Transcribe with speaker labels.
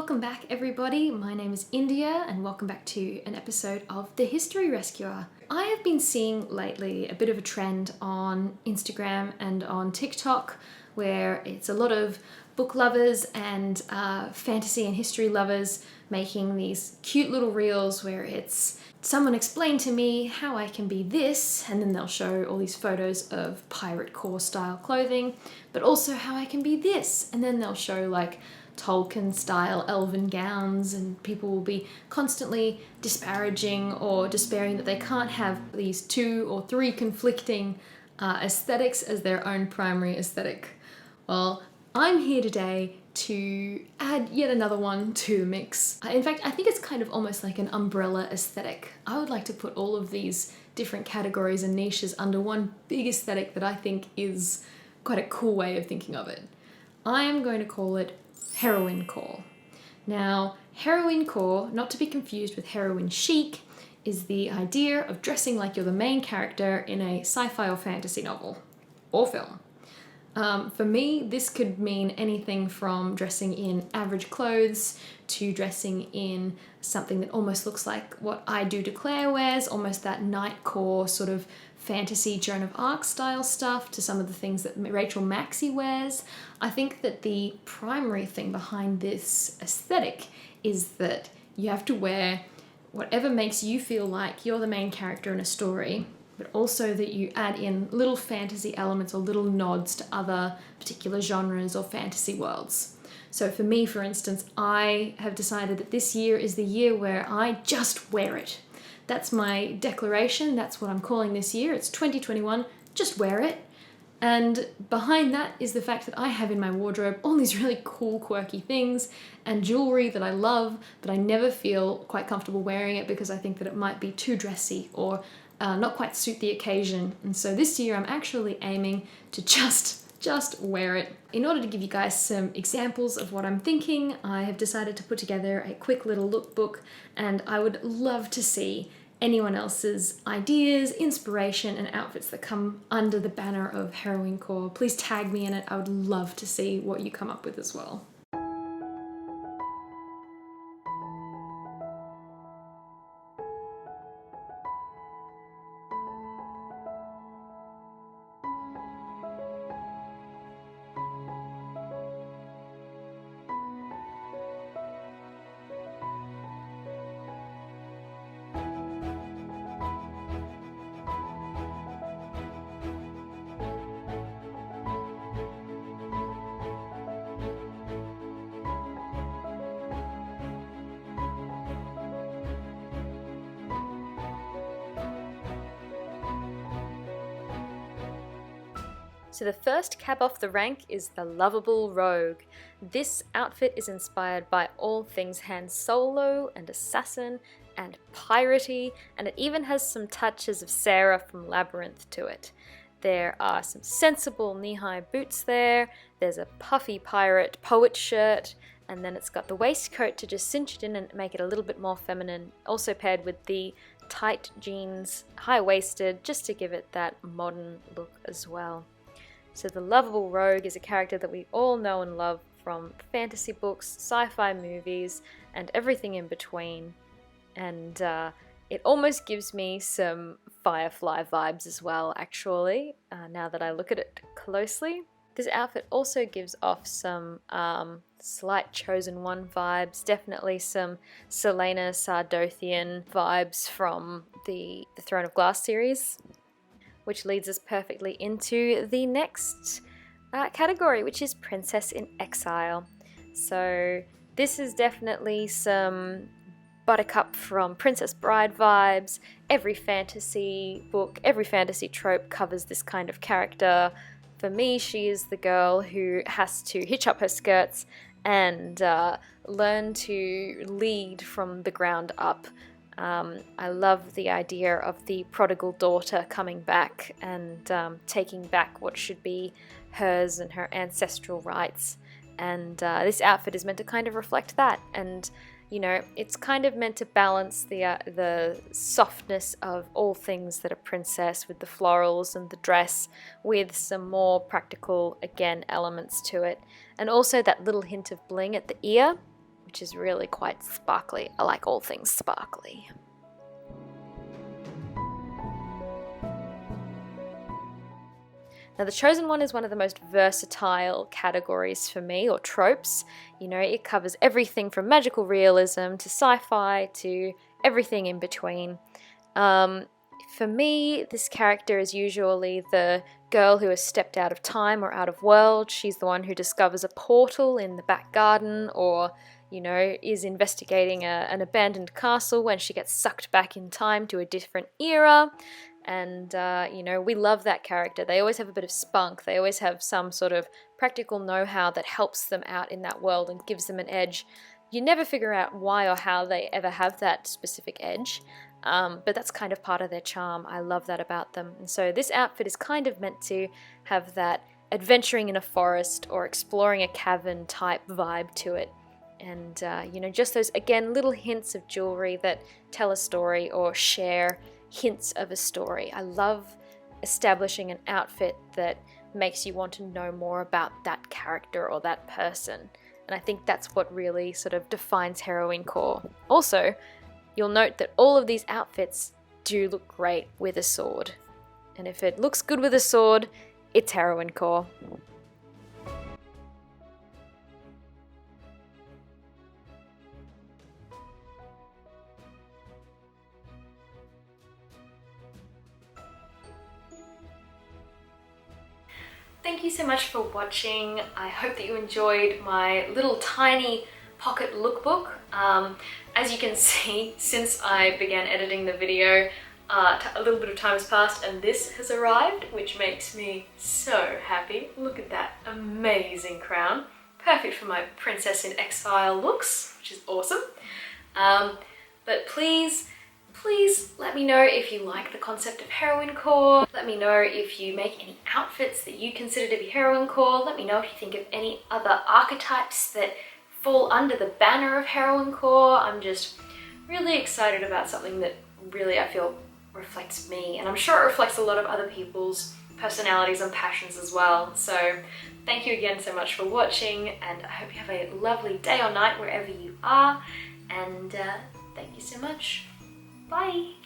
Speaker 1: Welcome back everybody, my name is India and welcome back to an episode of The History Rescuer. I have been seeing lately a bit of a trend on Instagram and on TikTok where it's a lot of book lovers and fantasy and history lovers making these cute little reels where it's someone explain to me how I can be this, and then they'll show all these photos of pirate core style clothing, but also how I can be this, and then they'll show like Tolkien style elven gowns, and people will be constantly disparaging or despairing that they can't have these two or three conflicting aesthetics as their own primary aesthetic. Well, I'm here today to add yet another one to the mix. In fact, I think it's kind of almost like an umbrella aesthetic. I would like to put all of these different categories and niches under one big aesthetic that I think is quite a cool way of thinking of it. I am going to call it Heroinecore. Now, Heroinecore, not to be confused with heroin chic, is the idea of dressing like you're the main character in a sci-fi or fantasy novel or film. For me, this could mean anything from dressing in average clothes to dressing in something that almost looks like what I Do Declare wears, almost that nightcore sort of fantasy Joan of Arc style stuff, to some of the things that Rachel Maxey wears. I think that the primary thing behind this aesthetic is that you have to wear whatever makes you feel like you're the main character in a story, but also that you add in little fantasy elements or little nods to other particular genres or fantasy worlds. So for me, for instance, I have decided that this year is the year where I just wear it. That's my declaration, that's what I'm calling this year. It's 2021, just wear it. And behind that is the fact that I have in my wardrobe all these really cool, quirky things and jewelry that I love, but I never feel quite comfortable wearing it because I think that it might be too dressy or not quite suit the occasion. And so this year I'm actually aiming to just wear it. In order to give you guys some examples of what I'm thinking, I have decided to put together a quick little lookbook, and I would love to see anyone else's ideas, inspiration, and outfits that come under the banner of Heroinecore. Please tag me in it. I would love to see what you come up with as well. So the first cab off the rank is the Lovable Rogue. This outfit is inspired by all things Han Solo and assassin and piratey, and it even has some touches of Sarah from Labyrinth to it. There are some sensible knee-high boots there, there's a puffy pirate poet shirt, and then it's got the waistcoat to just cinch it in and make it a little bit more feminine, also paired with the tight jeans, high-waisted, just to give it that modern look as well. So the Lovable Rogue is a character that we all know and love from fantasy books, sci-fi movies, and everything in between. And it almost gives me some Firefly vibes as well, actually, now that I look at it closely. This outfit also gives off some slight Chosen One vibes, definitely some Selena Sardothian vibes from the Throne of Glass series, which leads us perfectly into the next category, which is Princess in Exile. So this is definitely some Buttercup from Princess Bride vibes. Every fantasy book, every fantasy trope covers this kind of character. For me, she is the girl who has to hitch up her skirts and learn to lead from the ground up. I love the idea of the prodigal daughter coming back and taking back what should be hers and her ancestral rights. And this outfit is meant to kind of reflect that. And, you know, it's kind of meant to balance the softness of all things that are princess with the florals and the dress with some more practical, again, elements to it. And also that little hint of bling at the ear, which is really quite sparkly. I like all things sparkly. Now, the Chosen One is one of the most versatile categories for me, or tropes. You know, it covers everything from magical realism to sci-fi to everything in between. For me, this character is usually the girl who has stepped out of time or out of world. She's the one who discovers a portal in the back garden, or, you know, is investigating an abandoned castle when she gets sucked back in time to a different era. And, you know, we love that character. They always have a bit of spunk. They always have some sort of practical know-how that helps them out in that world and gives them an edge. You never figure out why or how they ever have that specific edge, but that's kind of part of their charm. I love that about them. And so this outfit is kind of meant to have that adventuring in a forest or exploring a cavern type vibe to it. And, you know, just those, again, little hints of jewelry that tell a story or share hints of a story. I love establishing an outfit that makes you want to know more about that character or that person. And I think that's what really sort of defines Heroinecore. Also, you'll note that all of these outfits do look great with a sword. And if it looks good with a sword, it's Heroinecore. Thank you so much for watching. I hope that you enjoyed my little tiny pocket lookbook. As you can see, since I began editing the video, a little bit of time has passed and this has arrived, which makes me so happy. Look at that amazing crown. Perfect for my Princess in Exile looks, which is awesome. But please let me know if you like the concept of Heroinecore. Let me know if you make any outfits that you consider to be Heroinecore. Let me know if you think of any other archetypes that fall under the banner of Heroinecore. I'm just really excited about something that really I feel reflects me, and I'm sure it reflects a lot of other people's personalities and passions as well. So thank you again so much for watching, and I hope you have a lovely day or night wherever you are, and thank you so much. Bye!